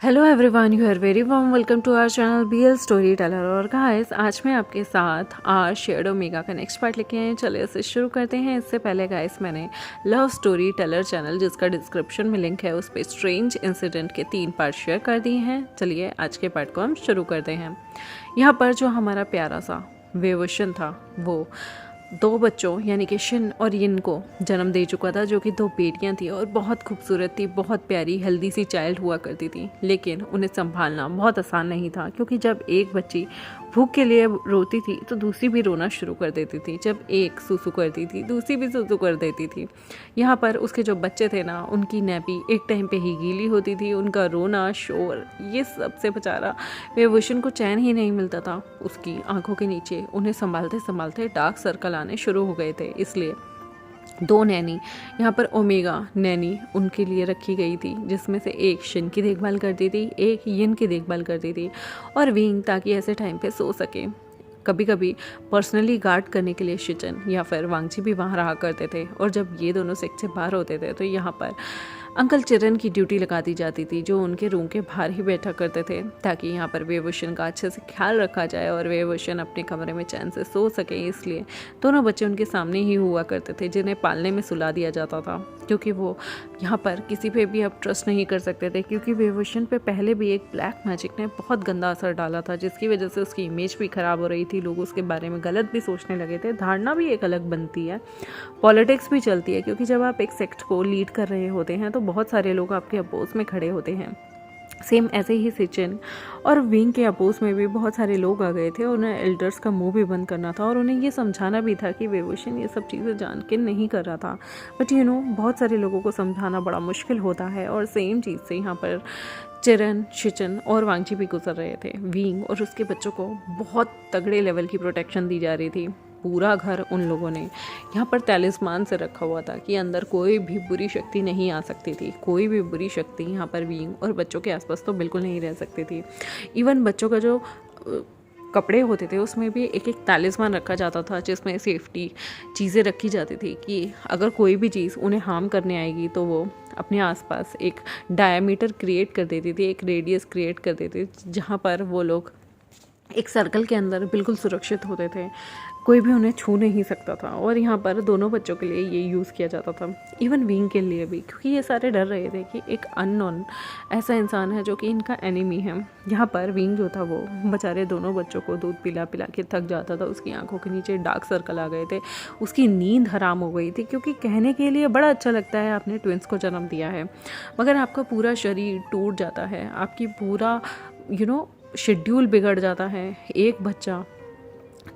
Hello everyone, you are very warm welcome to our channel BL story teller. और guys, आज मैं आपके साथ आर शेड ओमेगा का नेक्स्ट पार्ट लेके आए हैं। चलिए इसे शुरू करते हैं। इससे पहले गाइस, मैंने लव स्टोरी टेलर चैनल, जिसका डिस्क्रिप्शन में लिंक है, उस पर स्ट्रेंज इंसिडेंट के 3 पार्ट शेयर कर दिए हैं। चलिए आज के पार्ट को हम शुरू करते हैं। यहाँ पर जो हमारा प्यारा सा वेवोशन था, वो 2 बच्चों यानी कि शिन और यिन को जन्म दे चुका था, जो कि 2 बेटियां थी और बहुत खूबसूरत थी, बहुत प्यारी हेल्दी सी चाइल्ड हुआ करती थी। लेकिन उन्हें संभालना बहुत आसान नहीं था, क्योंकि जब एक बच्ची भूख के लिए रोती थी तो दूसरी भी रोना शुरू कर देती थी। जब एक सूसू करती थी, दूसरी भी सूसू कर देती थी। यहाँ पर उसके जो बच्चे थे ना, उनकी नैपी एक टाइम पे ही गीली होती थी। उनका रोना, शोर, ये सबसे बेचारा वेवोशन को चैन ही नहीं मिलता था। उसकी आंखों के नीचे उन्हें संभालते संभालते डार्क सर्कल आने शुरू हो गए थे। इसलिए 2 नैनी, यहाँ पर ओमेगा नैनी उनके लिए रखी गई थी, जिसमें से एक शिन की देखभाल करती थी, एक यिन की देखभाल करती थी, और विंग, ताकि ऐसे टाइम पे सो सके। कभी कभी पर्सनली गार्ड करने के लिए शिचन या फिर वांगची भी वहाँ रहा करते थे। और जब ये दोनों सेक्ट से बाहर होते थे तो यहाँ पर अंकल चिरन की ड्यूटी लगा दी जाती थी, जो उनके रूम के बाहर ही बैठा करते थे, ताकि यहाँ पर वेवोशन का अच्छे से ख्याल रखा जाए और वेवोशन अपने कमरे में चैन से सो सके। इसलिए दोनों बच्चे उनके सामने ही हुआ करते थे, जिन्हें पालने में सुला दिया जाता था, क्योंकि वो यहाँ पर किसी पे भी अब ट्रस्ट नहीं कर सकते थे। क्योंकि वेवोशन पे पहले भी एक ब्लैक मैजिक ने बहुत गंदा असर डाला था, जिसकी वजह से उसकी इमेज भी ख़राब हो रही थी। लोग उसके बारे में गलत भी सोचने लगे थे। धारणा भी एक अलग बनती है, पॉलिटिक्स भी चलती है, क्योंकि जब आप एक सेक्ट को लीड कर रहे होते हैं तो बहुत सारे लोग आपके अपोज में खड़े होते हैं। सेम ऐसे ही सिचन और विंग के अपोज में भी बहुत सारे लोग आ गए थे। उन्हें एल्डर्स का मुंह भी बंद करना था और उन्हें ये समझाना भी था कि वेवोशन ये सब चीज़ें जान के नहीं कर रहा था। बट बहुत सारे लोगों को समझाना बड़ा मुश्किल होता है। और सेम चीज़ से यहाँ पर चिरन, शिचन और वांगची भी गुजर रहे थे। विंग और उसके बच्चों को बहुत तगड़े लेवल की प्रोटेक्शन दी जा रही थी। पूरा घर उन लोगों ने यहाँ पर तैलिस्मान से रखा हुआ था कि अंदर कोई भी बुरी शक्ति नहीं आ सकती थी। कोई भी बुरी शक्ति यहाँ पर विंग और बच्चों के आसपास तो बिल्कुल नहीं रह सकती थी। इवन बच्चों का जो कपड़े होते थे, उसमें भी एक एक तैलिस्मान रखा जाता था, जिसमें सेफ्टी चीज़ें रखी जाती थी कि अगर कोई भी चीज़ उन्हें हार्म करने आएगी तो वो अपने आसपास एक डायमीटर क्रिएट कर देती थी, एक रेडियस क्रिएट कर देती थी, जहाँ पर वो लोग एक सर्कल के अंदर बिल्कुल सुरक्षित होते थे। कोई भी उन्हें छू नहीं सकता था। और यहाँ पर दोनों बच्चों के लिए ये यूज़ किया जाता था, इवन विंग के लिए भी, क्योंकि ये सारे डर रहे थे कि एक अननोन ऐसा इंसान है जो कि इनका एनिमी है। यहाँ पर विंग जो था, वो बेचारे दोनों बच्चों को दूध पिला पिला के थक जाता था। उसकी आंखों के नीचे डार्क सर्कल आ गए थे, उसकी नींद हराम हो गई थी। क्योंकि कहने के लिए बड़ा अच्छा लगता है आपने ट्विंस को जन्म दिया है, मगर आपका पूरा शरीर टूट जाता है, आपकी पूरा शेड्यूल बिगड़ जाता है। एक बच्चा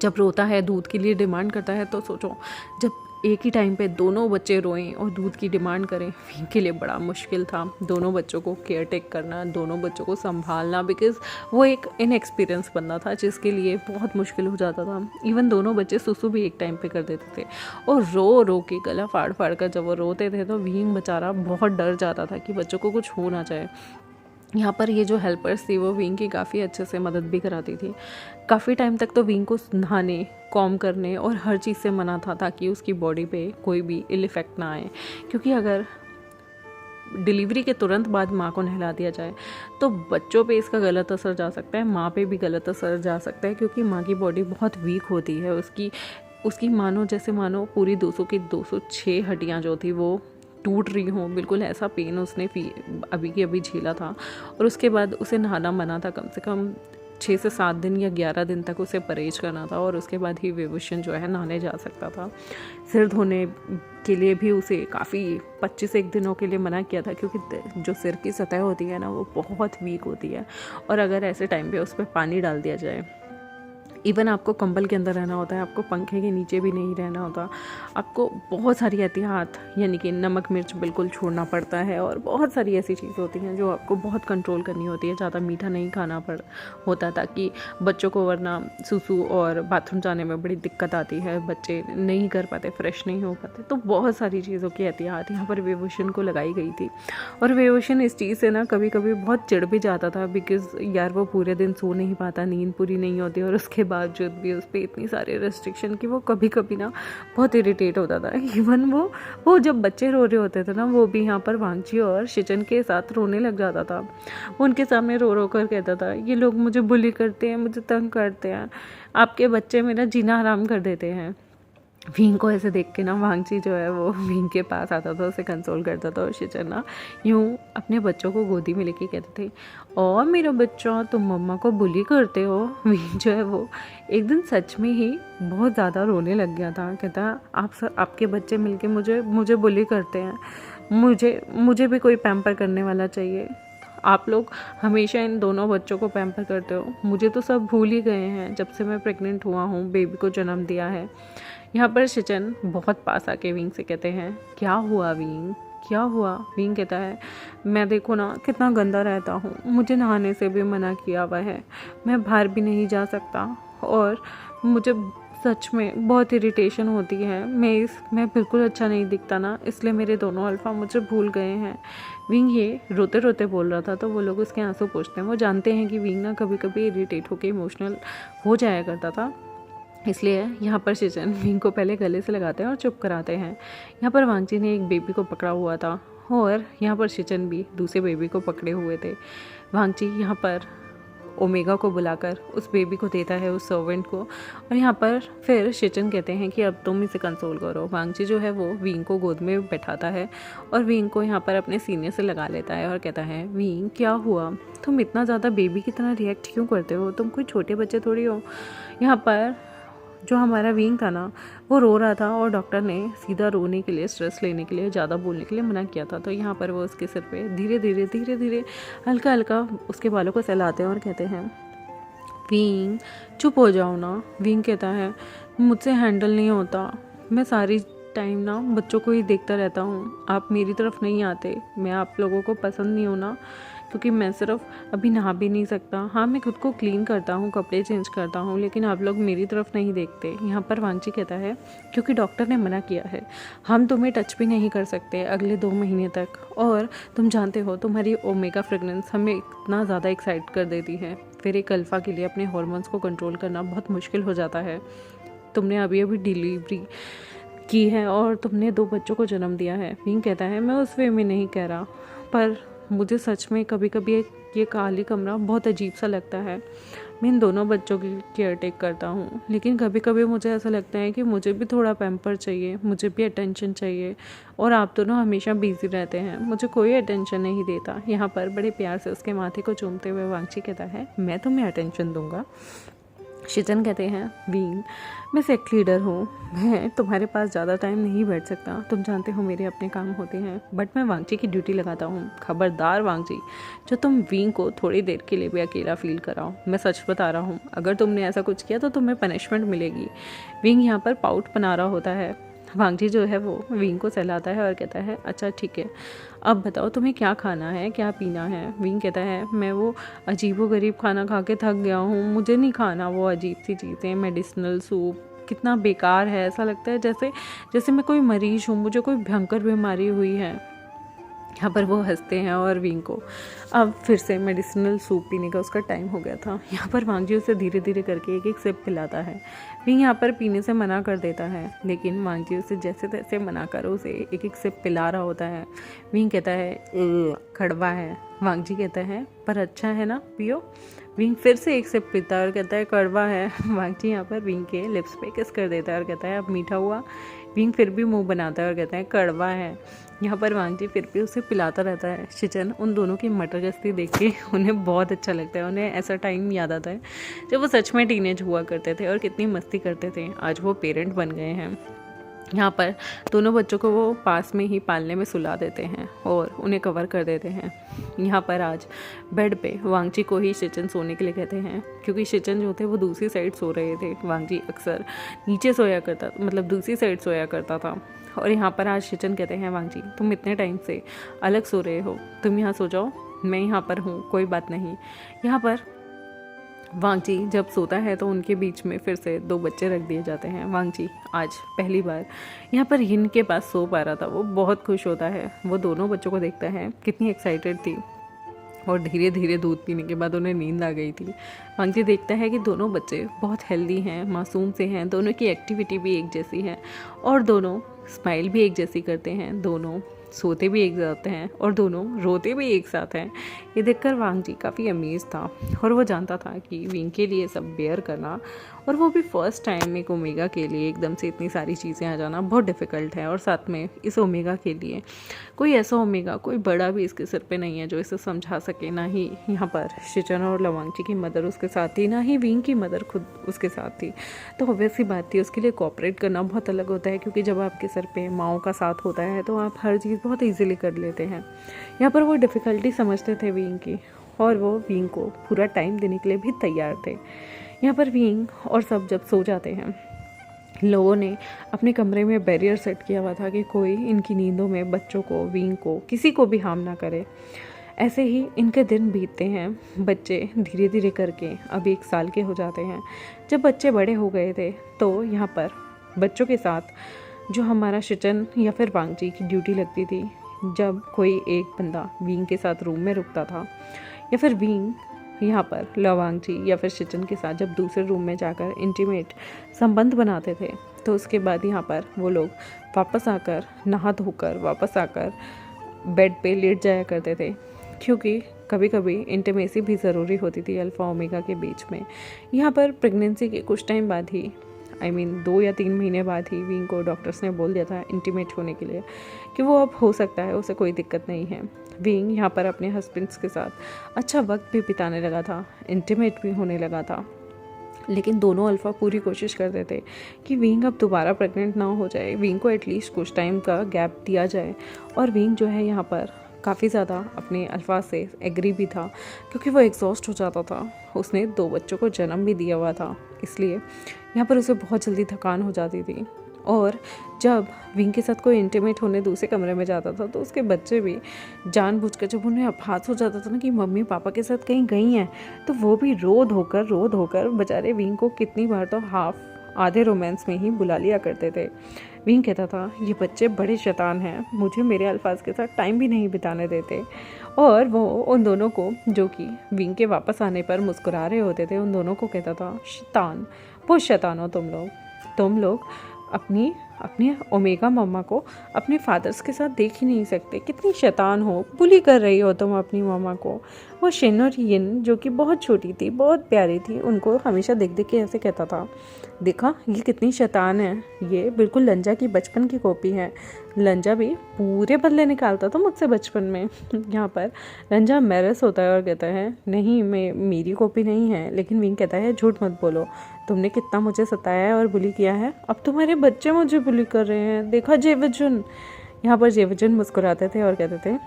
जब रोता है, दूध के लिए डिमांड करता है, तो सोचो जब एक ही टाइम पे दोनों बच्चे रोएं और दूध की डिमांड करें, इनके लिए बड़ा मुश्किल था। दोनों बच्चों को केयर टेक करना, दोनों बच्चों को संभालना, बिकॉज़ वो एक इनएक्सपीरियंस बंदा था, जिसके लिए बहुत मुश्किल हो जाता था। इवन दोनों बच्चे सुसु भी एक टाइम पे कर देते थे, और रो रो के गला फाड़ फाड़ कर जब वो रोते थे तो विंग बेचारा बहुत डर जाता था कि बच्चों को कुछ हो ना जाए। यहाँ पर ये जो हेल्पर्स थी, वो विंग की काफ़ी अच्छे से मदद भी कराती थी। काफ़ी टाइम तक तो विंग को नहाने, कॉम करने और हर चीज़ से मना था, ताकि उसकी बॉडी पे कोई भी इल इफ़ेक्ट ना आए। क्योंकि अगर डिलीवरी के तुरंत बाद माँ को नहला दिया जाए तो बच्चों पे इसका गलत असर जा सकता है, माँ पे भी गलत असर जा सकता है। क्योंकि माँ की बॉडी बहुत वीक होती है। उसकी मानो पूरी 200 की 206 हड्डियाँ जो थी वो टूट रही हों। बिल्कुल ऐसा पेन उसने अभी के अभी झेला था। और उसके बाद उसे नहाना मना था, कम से कम 6 से 7 दिन या 11 दिन तक उसे परहेज करना था। और उसके बाद ही वेवोशन जो है नहाने जा सकता था। सिर धोने के लिए भी उसे काफ़ी 25 एक दिनों के लिए मना किया था, क्योंकि जो सिर की सतह होती है ना, वो बहुत वीक होती है। और अगर ऐसे टाइम पे उस पर पानी डाल दिया जाए, इवन आपको कंबल के अंदर रहना होता है, आपको पंखे के नीचे भी नहीं रहना होता, आपको बहुत सारी एहतियात यानी कि नमक मिर्च बिल्कुल छोड़ना पड़ता है। और बहुत सारी ऐसी चीज़ होती हैं जो आपको बहुत कंट्रोल करनी होती है। ज़्यादा मीठा नहीं खाना होता, ताकि बच्चों को, वरना सुसु और बाथरूम जाने में बड़ी दिक्कत आती है, बच्चे नहीं कर पाते, फ्रेश नहीं हो पाते। तो बहुत सारी चीज़ों की एहतियात यहाँ पर वेवोशन को लगाई गई थी। और वेवोशन इस चीज़ से ना कभी कभी बहुत चिढ़ भी जाता था, बिकॉज़ यार वो पूरे दिन सो नहीं पाता, नींद पूरी नहीं होती, और उसके बावजूद भी उस पर इतनी सारी रेस्ट्रिक्शन कि वो कभी कभी ना बहुत इरिटेट होता था। इवन वो जब बच्चे रो रहे होते थे ना, वो भी यहाँ पर वांगची और शिचन के साथ रोने लग जाता था। वो उनके सामने रो रो कर कहता था, ये लोग मुझे बुली करते हैं, मुझे तंग करते हैं, आपके बच्चे मेरा जीना हराम कर देते हैं। विंग को ऐसे देख के ना वांगची जो है वो विंग के पास आता था, उसे कंसोल करता था। और शिचन ना यूँ अपने बच्चों को गोदी में लेके कहते थे, और मेरा बच्चा तुम मम्मा को बुली करते हो। विंग जो है वो एक दिन सच में ही बहुत ज़्यादा रोने लग गया था। कहता, आपके बच्चे मिलके मुझे बुली करते हैं, मुझे भी कोई पैम्पर करने वाला चाहिए। आप लोग हमेशा इन दोनों बच्चों को पैम्पर करते हो, मुझे तो सब भूल ही गए हैं जब से मैं प्रेग्नेंट हुआ हूँ, बेबी को जन्म दिया है। यहाँ पर शिचन बहुत पास आके विंग से कहते हैं, क्या हुआ विंग, क्या हुआ? विंग कहता है, मैं देखो ना कितना गंदा रहता हूँ, मुझे नहाने से भी मना किया हुआ है, मैं बाहर भी नहीं जा सकता और मुझे सच में बहुत इरिटेशन होती है, मैं बिल्कुल अच्छा नहीं दिखता ना, इसलिए मेरे दोनों अल्फ़ा मुझे भूल गए हैं। विंग ये रोते रोते बोल रहा था, तो वो लोग उसके आंसू पोंछते हैं। वो जानते हैं कि विंग ना कभी कभी इरिटेट होकर इमोशनल हो जाया करता था, इसलिए यहाँ पर शिचन विंग को पहले गले से लगाते हैं और चुप कराते हैं। यहाँ पर वांगची ने एक बेबी को पकड़ा हुआ था और यहाँ पर शिचन भी दूसरे बेबी को पकड़े हुए थे। वांगची यहाँ पर ओमेगा को बुलाकर उस बेबी को देता है, उस सर्वेंट को। और यहाँ पर फिर शिचन कहते हैं कि अब तुम इसे कंसोल करो। वांगची जो है वो विंग को गोद में बैठाता है और विंग को यहाँ पर अपने सीने से लगा लेता है और कहता है, विंग क्या हुआ, तुम इतना ज़्यादा बेबी की तरह रिएक्ट क्यों करते हो, तुम कोई छोटे बच्चे थोड़ी हो। यहाँ पर जो हमारा विंग था ना वो रो रहा था और डॉक्टर ने सीधा रोने के लिए, स्ट्रेस लेने के लिए, ज़्यादा बोलने के लिए मना किया था। तो यहाँ पर वो उसके सिर पे धीरे धीरे हल्का हल्का उसके बालों को सहलाते हैं और कहते हैं, विंग चुप हो जाओ ना। विंग कहता है, मुझसे हैंडल नहीं होता, मैं सारी टाइम ना बच्चों को ही देखता रहता हूँ, आप मेरी तरफ नहीं आते, मैं आप लोगों को पसंद नहीं हूँ ना, क्योंकि मैं सिर्फ अभी नहा भी नहीं सकता। हाँ, मैं खुद को क्लीन करता हूँ, कपड़े चेंज करता हूँ, लेकिन आप लोग मेरी तरफ नहीं देखते। यहाँ पर वांगची कहता है, क्योंकि डॉक्टर ने मना किया है, हम तुम्हें टच भी नहीं कर सकते अगले 2 महीने तक। और तुम जानते हो तुम्हारी ओमेगा फ्रेगनेंस हमें इतना ज़्यादा एक्साइट कर देती है, फिर एक अल्फ़ा के लिए अपने हॉर्मोन्स को कंट्रोल करना बहुत मुश्किल हो जाता है। तुमने अभी डिलीवरी की है और तुमने 2 बच्चों को जन्म दिया है। विंग कहता है, मैं उस वे में नहीं कह रहा, पर मुझे सच में कभी कभी ये खाली कमरा बहुत अजीब सा लगता है। मैं इन दोनों बच्चों की केयर टेक करता हूँ, लेकिन कभी कभी मुझे ऐसा लगता है कि मुझे भी थोड़ा पैम्पर चाहिए, मुझे भी अटेंशन चाहिए, और आप दोनों हमेशा बिजी रहते हैं, मुझे कोई अटेंशन नहीं देता। यहाँ पर बड़े प्यार से उसके माथे को चूमते हुए वांगची कहता है, मैं तुम्हें अटेंशन दूंगा। शिचन कहते हैं, विंग मैं सेक्ट लीडर हूँ, मैं तुम्हारे पास ज़्यादा टाइम नहीं बैठ सकता, तुम जानते हो मेरे अपने काम होते हैं, बट मैं वांगची की ड्यूटी लगाता हूँ। खबरदार वांगची, जो तुम विंग को थोड़ी देर के लिए भी अकेला फील कराओ, मैं सच बता रहा हूँ, अगर तुमने ऐसा कुछ किया तो तुम्हें पनिशमेंट मिलेगी। विंग यहाँ पर पाउट बना रहा होता है। वांगची जो है वो विंग को सहलाता है और कहता है, अच्छा ठीक है, अब बताओ तुम्हें क्या खाना है, क्या पीना है। विंग कहता है, मैं वो अजीबोगरीब खाना खा के थक गया हूँ, मुझे नहीं खाना वो अजीब सी चीज़ें, मेडिसिनल सूप कितना बेकार है, ऐसा लगता है जैसे मैं कोई मरीज हूँ, मुझे कोई भयंकर बीमारी हुई है। यहाँ पर वो हंसते हैं और विंग को अब फिर से मेडिसिनल सूप पीने का उसका टाइम हो गया था। यहाँ पर वांगची उसे धीरे धीरे करके एक सिप पिलाता है। विंग यहाँ पर पीने से मना कर देता है, लेकिन वांगची उसे जैसे तैसे मना कर उसे एक सिप पिला रहा होता है। विंग कहता है, कड़वा है। वांगची कहता है, पर अच्छा है ना, पियो। विंग फिर से एक सिप पीता है और कहता है, कड़वा है। वांगची यहाँ पर विंग के लिप्स पे किस कर देता है और कहता है, अब मीठा हुआ। विंग फिर भी मुंह बनाता है और कहता है, कड़वा है। यहाँ पर वांगची फिर भी उसे पिलाता रहता है। शिचन उन दोनों की मटर गश्ती देख के उन्हें बहुत अच्छा लगता है। उन्हें ऐसा टाइम याद आता है जब वो सच में टीनेज हुआ करते थे और कितनी मस्ती करते थे। आज वो पेरेंट बन गए हैं। यहाँ पर दोनों बच्चों को वो पास में ही पालने में सुला देते हैं और उन्हें कवर कर देते हैं। यहाँ पर आज बेड पे वांगची को ही शिचन सोने के लिए कहते हैं, क्योंकि शिचन जो थे वो दूसरी साइड सो रहे थे। वांगची अक्सर नीचे सोया करता, मतलब दूसरी साइड सोया करता था। और यहाँ पर आज शिचन कहते हैं, वांगची तुम इतने टाइम से अलग सो रहे हो, तुम यहाँ सो जाओ, मैं यहाँ पर हूँ, कोई बात नहीं। यहाँ पर वांगची जब सोता है तो उनके बीच में फिर से 2 बच्चे रख दिए जाते हैं। वांगची आज पहली बार यहाँ पर हिन के पास सो पा रहा था। वो बहुत खुश होता है, वो दोनों बच्चों को देखता है, कितनी एक्साइटेड थी। और धीरे धीरे दूध पीने के बाद उन्हें नींद आ गई थी। वांगजी देखता है कि दोनों बच्चे बहुत हेल्दी हैं, मासूम से हैं, दोनों की एक्टिविटी भी एक जैसी है और दोनों स्माइल भी एक जैसी करते हैं, दोनों सोते भी एक साथ हैं और दोनों रोते भी एक साथ हैं। ये देखकर वांगजी काफ़ी अमेज था और वो जानता था कि विंग के लिए सब बेयर करना और वो भी फर्स्ट टाइम एक ओमेगा के लिए एकदम से इतनी सारी चीज़ें आ जाना बहुत डिफ़िकल्ट है। और साथ में इस ओमेगा के लिए कोई ऐसा ओमेगा, कोई बड़ा भी इसके सिर पे नहीं है जो इसे समझा सके। ना ही यहाँ पर शिचन और लवांगची की मदर उसके साथ थी, ना ही विंग की मदर खुद उसके साथ थी। तो ऑब्वियस सी बात थी, उसके लिए कोऑपरेट करना बहुत अलग होता है, क्योंकि जब आपके सर पे माओ का साथ होता है तो आप हर चीज़ बहुत ईजिली कर लेते हैं। यहाँ पर वो डिफ़िकल्टी समझते थे विंग की और वो विंग को पूरा टाइम देने के लिए भी तैयार थे। यहाँ पर विंग और सब जब सो जाते हैं, लोगों ने अपने कमरे में बैरियर सेट किया हुआ था कि कोई इनकी नींदों में बच्चों को, विंग को, किसी को भी हार्म ना करे। ऐसे ही इनके दिन बीतते हैं। बच्चे धीरे धीरे करके अब 1 साल के हो जाते हैं। जब बच्चे बड़े हो गए थे तो यहाँ पर बच्चों के साथ जो हमारा शिचन या फिर वांगजी की ड्यूटी लगती थी, जब कोई एक बंदा विंग के साथ रूम में रुकता था या फिर विंग यहाँ पर लवांगजी या फिर शिचन के साथ जब दूसरे रूम में जाकर इंटीमेट संबंध बनाते थे, तो उसके बाद यहाँ पर वो लोग वापस आकर नहा धोकर वापस आकर बेड पे लेट जाया करते थे, क्योंकि कभी कभी इंटीमेसी भी ज़रूरी होती थी अल्फ़ा ओमेगा के बीच में। यहाँ पर प्रेगनेंसी के कुछ टाइम बाद ही, 2 या 3 महीने बाद ही विंग को डॉक्टर्स ने बोल दिया था इंटीमेट होने के लिए कि वो अब हो सकता है, उसे कोई दिक्कत नहीं है। विंग यहाँ पर अपने हस्बैंड्स के साथ अच्छा वक्त भी बिताने लगा था, इंटीमेट भी होने लगा था, लेकिन दोनों अल्फ़ा पूरी कोशिश करते थे कि विंग अब दोबारा प्रेग्नेंट ना हो जाए, विंग को एटलीस्ट कुछ टाइम का गैप दिया जाए। और विंग जो है यहाँ पर काफ़ी ज़्यादा अपने अल्फ़ा से एग्री भी था, क्योंकि वो एग्जॉस्ट हो जाता था। उसने 2 बच्चों को जन्म भी दिया हुआ था, इसलिए यहाँ पर उसे बहुत जल्दी थकान हो जाती थी। और जब विंग के साथ कोई इंटीमेट होने दूसरे कमरे में जाता था तो उसके बच्चे भी जानबूझकर, जब उन्हें आभास हो जाता था ना कि मम्मी पापा के साथ कहीं गई हैं, तो वो भी रो धोकर बेचारे विंग को कितनी बार तो आधे रोमांस में ही बुला लिया करते थे। विंग कहता था ये बच्चे बड़े शैतान हैं, मुझे मेरे अल्फाज के साथ टाइम भी नहीं बिताने देते। और वो उन दोनों को, जो कि विंग के वापस आने पर मुस्कुरा रहे होते थे, उन दोनों को कहता था शैतान, बहुत शैतान हो तुम लोग अपनी ओमेगा मम्मा को अपने फादर्स के साथ देख ही नहीं सकते, कितनी शैतान हो, बुली कर रही हो तुम अपनी मम्मा को। वो शिन और यिन, जो कि बहुत छोटी थी, बहुत प्यारी थी, उनको हमेशा देख के ऐसे कहता था, देखा ये कितनी शैतान है, ये बिल्कुल लंजा की बचपन की कॉपी है। लंजा भी पूरे बदले निकालता था मुझसे बचपन में। यहाँ पर लंजा मैरस होता है और कहता है नहीं, मेरी कॉपी नहीं है। लेकिन विंग कहता है झूठ मत बोलो, तुमने कितना मुझे सताया है और बुली किया है, अब तुम्हारे बच्चे मुझे बुली कर रहे हैं, देखा जेवजुन। यहाँ पर जेवजुन मुस्कुराते थे और कहते थे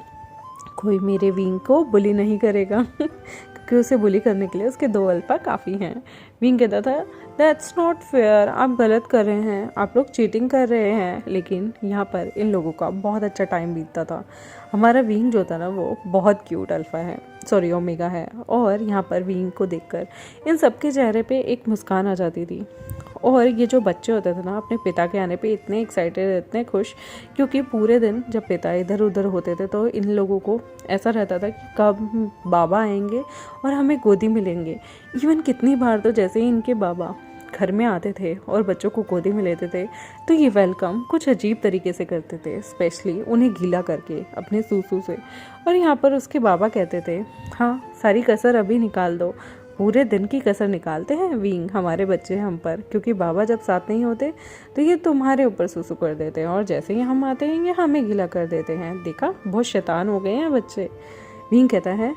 कोई मेरे विंग को बुली नहीं करेगा क्योंकि उसे बुली करने के लिए उसके 2 अल्फा काफ़ी हैं। विंग कहता था दैट्स नॉट फेयर, आप गलत कर रहे हैं, आप लोग चीटिंग कर रहे हैं। लेकिन यहाँ पर इन लोगों का बहुत अच्छा टाइम बीतता था। हमारा विंग जो था ना, वो बहुत क्यूट अल्फा है, सॉरी ओमेगा है। और यहाँ पर विंग को देखकर इन सबके चेहरे पे एक मुस्कान आ जाती थी। और ये जो बच्चे होते थे ना, अपने पिता के आने पे इतने एक्साइटेड, इतने खुश, क्योंकि पूरे दिन जब पिता इधर उधर होते थे तो इन लोगों को ऐसा रहता था कि कब बाबा आएंगे और हमें गोदी मिलेंगे। इवन कितनी बार तो जैसे ही इनके बाबा घर में आते थे और बच्चों को गोदी में लेते थे तो ये वेलकम कुछ अजीब तरीके से करते थे, स्पेशली उन्हें गीला करके अपने सूसू से। और यहाँ पर उसके बाबा कहते थे हाँ, सारी कसर अभी निकाल दो। पूरे दिन की कसर निकालते हैं विंग, हमारे बच्चे हम पर, क्योंकि बाबा जब साथ नहीं होते तो ये तुम्हारे ऊपर सुसु कर देते हैं और जैसे ही हम आते हैं ये हमें गीला कर देते हैं। देखा, बहुत शैतान हो गए हैं बच्चे। विंग कहता है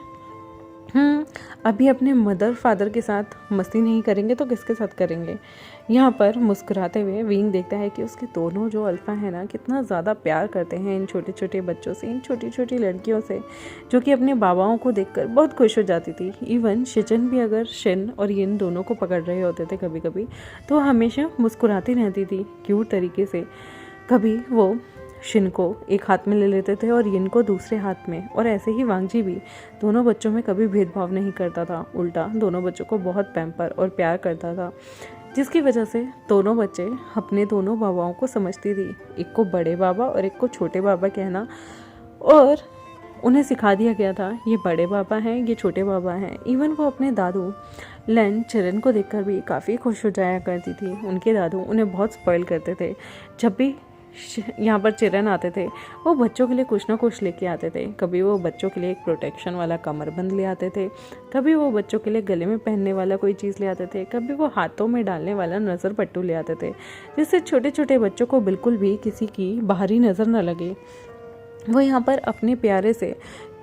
अभी अपने मदर फादर के साथ मस्ती नहीं करेंगे तो किसके साथ करेंगे। यहाँ पर मुस्कुराते हुए विंग देखता है कि उसके दोनों जो अल्फ़ा है ना, कितना ज़्यादा प्यार करते हैं इन छोटे छोटे बच्चों से, इन छोटी छोटी लड़कियों से, जो कि अपने बाबाओं को देखकर बहुत खुश हो जाती थी। इवन शिचन भी अगर शिन और यिन दोनों को पकड़ रहे होते थे कभी कभी, तो हमेशा मुस्कुराती रहती थी क्यूट तरीके से। कभी वो शिन को एक हाथ में ले लेते थे और यिन को दूसरे हाथ में। और ऐसे ही वांगजी भी दोनों बच्चों में कभी भेदभाव नहीं करता था, उल्टा दोनों बच्चों को बहुत पैम्पर और प्यार करता था, जिसकी वजह से दोनों बच्चे अपने दोनों बाबाओं को समझती थी, एक को बड़े बाबा और एक को छोटे बाबा कहना। और उन्हें सिखा दिया गया था ये बड़े पापा हैं, ये छोटे पापा हैं। इवन वो अपने दादू लैन चिरन को देखकर भी काफ़ी खुश हो जाया करती थी। उनके दादू उन्हें बहुत स्पॉइल करते थे। जब भी यहाँ पर चिरन आते थे वो बच्चों के लिए कुछ ना कुछ लेके आते थे। कभी वो बच्चों के लिए एक प्रोटेक्शन वाला कमरबंद ले आते थे, कभी वो बच्चों के लिए गले में पहनने वाला कोई चीज़ ले आते थे, कभी वो हाथों में डालने वाला नज़र पट्टू ले आते थे, जिससे छोटे छोटे बच्चों को बिल्कुल भी किसी की बाहरी नज़र न लगे। वो यहाँ पर अपने प्यारे से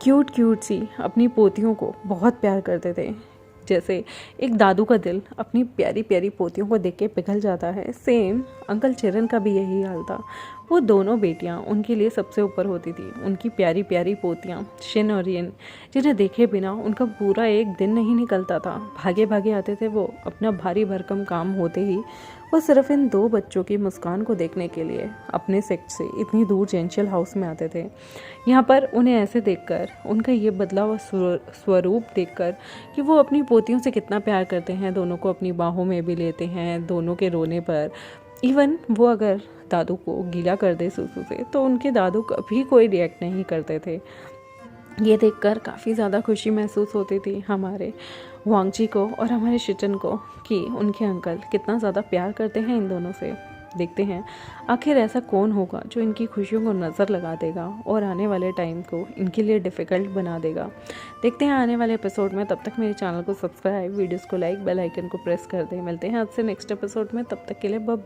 क्यूट क्यूट सी अपनी पोतियों को बहुत प्यार करते थे। जैसे एक दादू का दिल अपनी प्यारी प्यारी पोतियों को देख के पिघल जाता है, सेम अंकल चिरन का भी यही हाल था। वो दोनों बेटियां उनके लिए सबसे ऊपर होती थी। उनकी प्यारी प्यारी पोतियां शिन और रिन, जिन्हें देखे बिना उनका पूरा एक दिन नहीं निकलता था। भागे भागे आते थे वो अपना भारी भरकम काम होते ही। वो सिर्फ इन दो बच्चों की मुस्कान को देखने के लिए अपने सेक्ट से इतनी दूर जेंशियल हाउस में आते थे। यहाँ पर उन्हें ऐसे देखकर, उनका ये बदला हुआ स्वरूप देखकर कि वो अपनी पोतियों से कितना प्यार करते हैं, दोनों को अपनी बाहों में भी लेते हैं दोनों के रोने पर। इवन वो अगर दादू को गीला कर दे सूसू से तो उनके दादू कभी कोई रिएक्ट नहीं करते थे। ये देखकर काफ़ी ज़्यादा खुशी महसूस होती थी हमारे वांगजी को और हमारे शिचन को कि उनके अंकल कितना ज़्यादा प्यार करते हैं इन दोनों से। देखते हैं आखिर ऐसा कौन होगा जो इनकी खुशियों को नज़र लगा देगा और आने वाले टाइम को इनके लिए डिफ़िकल्ट बना देगा। देखते हैं आने वाले एपिसोड में। तब तक मेरे चैनल को सब्सक्राइब, वीडियोस को लाइक, बेल आइकन को प्रेस कर दें। मिलते हैं आज से नेक्स्ट एपिसोड में, तब तक के लिए बाय।